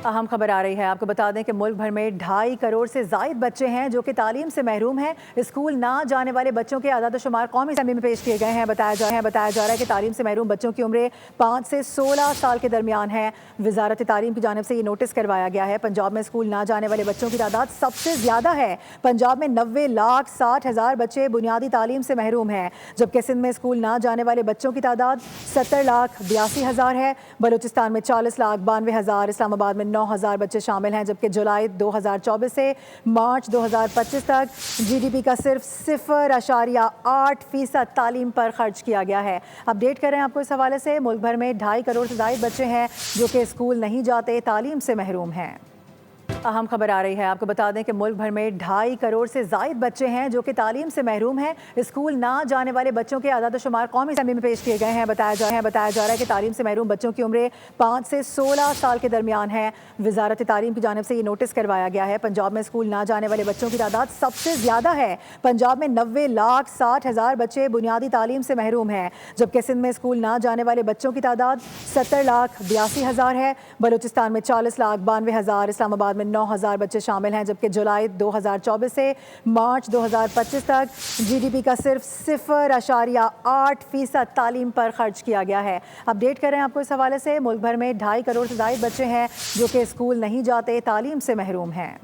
اہم خبر آ رہی ہے، آپ کو بتا دیں کہ ملک بھر میں 2.5 کروڑ سے زائد بچے ہیں جو کہ تعلیم سے محروم ہیں۔ اسکول نہ جانے والے بچوں کے اعداد و شمار قومی اسمبلی میں پیش کیے گئے ہیں۔ بتایا جا رہا ہے کہ تعلیم سے محروم بچوں کی عمریں 5 سے 16 سال کے درمیان ہے۔ وزارت تعلیم کی جانب سے یہ نوٹس کروایا گیا ہے۔ پنجاب میں اسکول نہ جانے والے بچوں کی تعداد سب سے زیادہ ہے۔ پنجاب میں 90,60,000 بچے بنیادی تعلیم سے محروم ہیں، جبکہ سندھ میں اسکول نہ جانے والے بچوں کی تعداد 70,82,000 ہے۔ بلوچستان میں 40,92,000، اسلام آباد میں 9,000 بچے شامل ہیں، جبکہ جولائی 2024 سے مارچ 2025 تک جی ڈی پی کا صرف 0.8% تعلیم پر خرچ کیا گیا ہے۔ اپڈیٹ کر رہے ہیں آپ کو اس حوالے سے، ملک بھر میں 2.5 کروڑ سے زائد بچے ہیں جو کہ اسکول نہیں جاتے، تعلیم سے محروم ہیں۔ اہم خبر آ رہی ہے، آپ کو بتا دیں کہ ملک بھر میں 2.5 کروڑ سے زائد بچے ہیں جو کہ تعلیم سے محروم ہیں۔ اسکول نہ جانے والے بچوں کے اعداد و شمار قومی اسمبلی میں پیش کیے گئے ہیں۔ بتایا جا رہا ہے کہ تعلیم سے محروم بچوں کی عمریں 5 سے 16 سال کے درمیان ہے۔ وزارت تعلیم کی جانب سے یہ نوٹس کروایا گیا ہے۔ پنجاب میں اسکول نہ جانے والے بچوں کی تعداد سب سے زیادہ ہے۔ پنجاب میں 90,60,000 بچے بنیادی تعلیم سے محروم ہیں، جبکہ سندھ میں اسکول نہ جانے والے بچوں کی تعداد 70,82,000 ہے۔ بلوچستان میں 40,92,000، اسلام آباد میں 9,000 بچے شامل ہیں، جبکہ جولائی 2024 سے مارچ 2025 تک جی ڈی پی کا صرف 0.8% تعلیم پر خرچ کیا گیا ہے۔ اپڈیٹ کر رہے ہیں آپ کو اس حوالے سے، ملک بھر میں 2.5 کروڑ سے زائد بچے ہیں جو کہ اسکول نہیں جاتے، تعلیم سے محروم ہیں۔